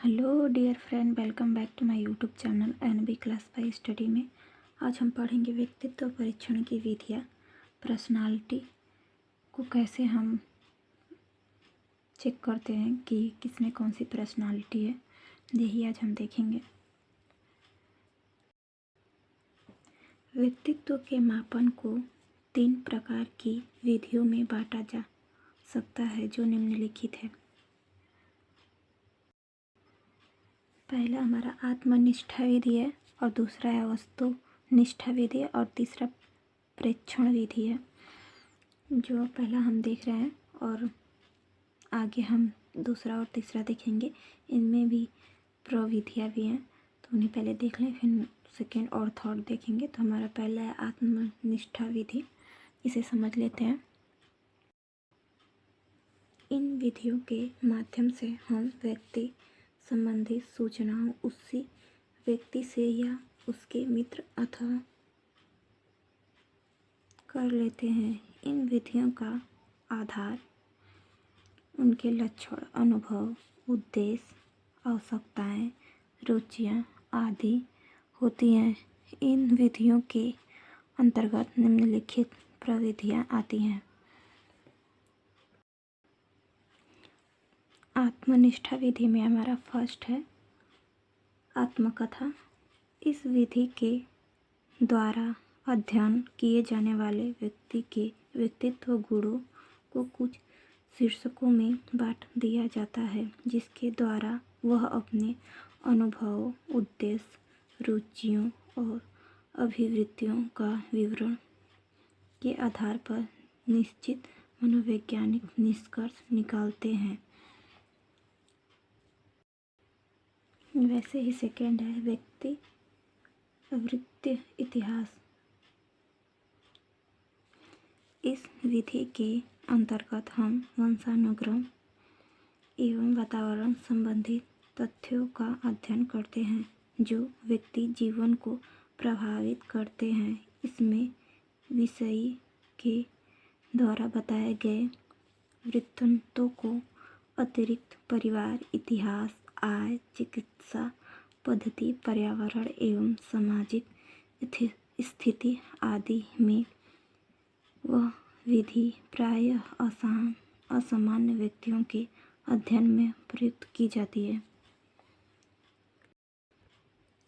Hello dear friend, welcome back to my YouTube channel NB class 5 study में। आज हम पढ़ेंगे व्यक्तित्व परीक्षण की विधियाँ। पर्सनालिटी को कैसे हम चेक करते हैं कि किसमें कौन सी पर्सनालिटी है, यही आज हम देखेंगे। व्यक्तित्व के मापन को 3 प्रकार की विधियों में बांटा जा सकता है जो निम्नलिखित है। पहला हमारा आत्मनिष्ठा विधि है और दूसरा है वस्तुनिष्ठा विधि और तीसरा प्रेक्षण विधि है। जो पहला हम देख रहे हैं और आगे हम दूसरा और तीसरा देखेंगे। इनमें भी प्रविधियाँ भी हैं, तो उन्हें पहले देख लें, फिर सेकेंड और थर्ड देखेंगे। तो हमारा पहला है आत्मनिष्ठा विधि, इसे समझ लेते हैं। इन विधियों के माध्यम से हम व्यक्ति संबंधित सूचनाओं उसी व्यक्ति से या उसके मित्र अथवा कर लेते हैं। इन विधियों का आधार उनके लक्षण, अनुभव, उद्देश्य, आवश्यकताएं, रुचियां आदि होती हैं। इन विधियों के अंतर्गत निम्नलिखित प्रविधियां आती हैं। आत्मनिष्ठा विधि में हमारा फर्स्ट है आत्मकथा। इस विधि के द्वारा अध्ययन किए जाने वाले व्यक्ति के व्यक्तित्व गुणों को कुछ शीर्षकों में बांट दिया जाता है, जिसके द्वारा वह अपने अनुभवों, उद्देश्य, रुचियों और अभिवृत्तियों का विवरण के आधार पर निश्चित मनोवैज्ञानिक निष्कर्ष निकालते हैं। वैसे ही सेकेंड है व्यक्ति अवृत्ति इतिहास। इस विधि के अंतर्गत हम वंशानुक्रम एवं वातावरण संबंधित तथ्यों का अध्ययन करते हैं जो व्यक्ति जीवन को प्रभावित करते हैं। इसमें विषयी के द्वारा बताए गए वृत्तांतों को अतिरिक्त परिवार, इतिहास, आय, चिकित्सा पद्धति, पर्यावरण एवं सामाजिक स्थिति आदि में वह विधि प्रायः असामान्य व्यक्तियों के अध्ययन में प्रयुक्त की जाती है।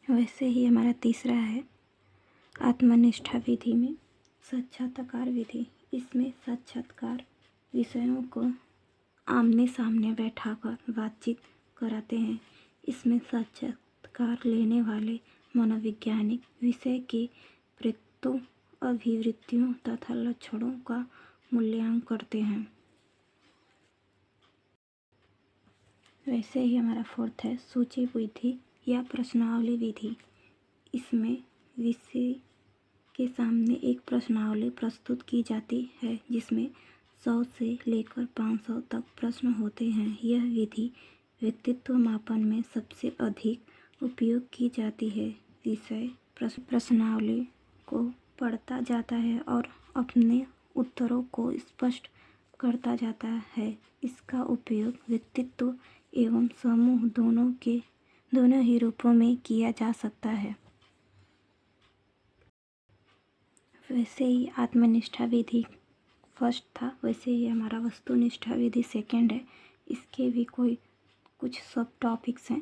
वैसे ही हमारा तीसरा है आत्मनिष्ठा विधि में साक्षात्कार विधि। इसमें साक्षात्कार विषयों को आमने सामने बैठाकर बातचीत कराते हैं। इसमें साक्षात्कार लेने वाले मनोवैज्ञानिक विषय के प्रेतों, अभिवृत्तियों तथा लक्षणों का मूल्यांकन करते हैं। वैसे ही हमारा फोर्थ है सूची विधि या प्रश्नावली विधि। इसमें विषय के सामने एक प्रश्नावली प्रस्तुत की जाती है जिसमें 100 से लेकर 500 तक प्रश्न होते हैं। यह विधि व्यक्तित्व मापन में सबसे अधिक उपयोग की जाती है। विषय प्रश्नावली को पढ़ता जाता है और अपने उत्तरों को स्पष्ट करता जाता है। इसका उपयोग व्यक्तित्व एवं समूह दोनों ही रूपों में किया जा सकता है। वैसे ही आत्मनिष्ठा विधि फर्स्ट था, वैसे ही हमारा वस्तुनिष्ठा विधि सेकेंड है। इसके भी कुछ सब टॉपिक्स हैं,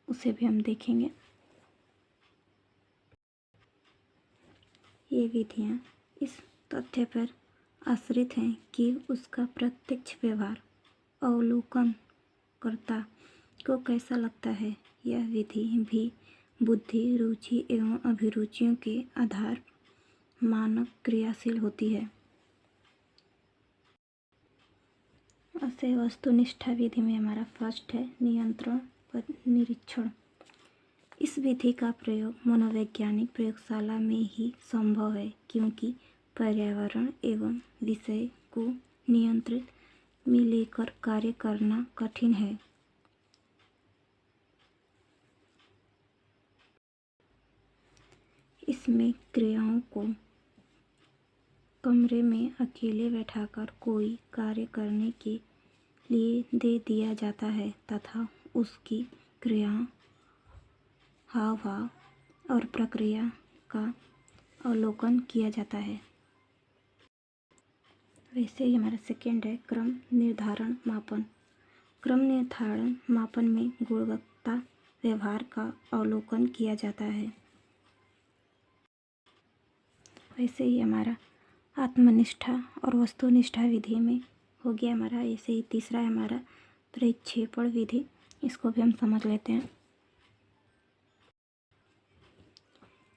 उसे भी हम देखेंगे। ये विधियाँ इस तथ्य पर आश्रित हैं कि उसका प्रत्यक्ष व्यवहार अवलोकनकर्ता को कैसा लगता है। यह विधि भी बुद्धि, रुचि एवं अभिरुचियों के आधार मानक क्रियाशील होती है। ऐसे वस्तुनिष्ठा विधि में हमारा फर्स्ट है नियंत्रण पर निरीक्षण। इस विधि का प्रयोग मनोवैज्ञानिक प्रयोगशाला में ही संभव है, क्योंकि पर्यावरण एवं विषय को नियंत्रित में लेकर कार्य करना कठिन है। इसमें क्रियाओं को कमरे में अकेले बैठाकर कोई कार्य करने के लिए दे दिया जाता है तथा उसकी क्रिया, हाव भाव और प्रक्रिया का अवलोकन किया जाता है। वैसे ही हमारा सेकेंड है क्रम निर्धारण मापन। क्रम निर्धारण मापन में गुणवत्ता व्यवहार का अवलोकन किया जाता है। वैसे ही हमारा आत्मनिष्ठा और वस्तुनिष्ठा विधि में हो गया हमारा। ऐसे ही तीसरा है हमारा प्रक्षेपण विधि। इसको भी हम समझ लेते हैं।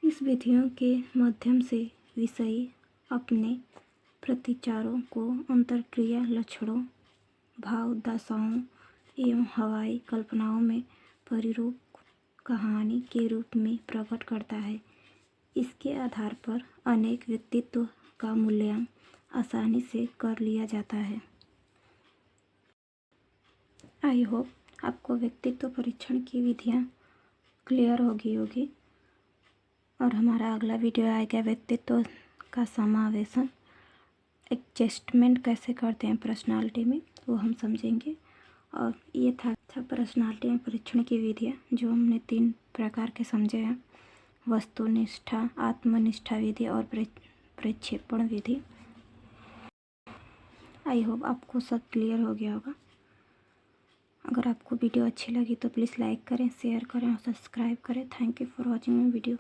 इस विधियों के माध्यम से विषयी अपने प्रतिचारों को अंतर्क्रिया लक्षणों, भाव दशाओं एवं हवाई कल्पनाओं में परिरूप कहानी के रूप में प्रकट करता है। इसके आधार पर अनेक व्यक्तित्व का मूल्यांकन आसानी से कर लिया जाता है। आई होप आपको व्यक्तित्व परीक्षण की विधियाँ क्लियर होगी। और हमारा अगला वीडियो आएगा व्यक्तित्व का समावेशन, एडजस्टमेंट कैसे करते हैं पर्सनालिटी में, वो हम समझेंगे। और ये था पर्सनालिटी में परीक्षण की विधियाँ जो हमने 3 प्रकार के समझे हैं: वस्तुनिष्ठा, आत्मनिष्ठा विधि और प्रक्षेपण विधि। आई होप आपको सब क्लियर हो गया होगा। अगर आपको वीडियो अच्छी लगी तो प्लीज़ लाइक करें, शेयर करें और सब्सक्राइब करें। Thank you for watching my video.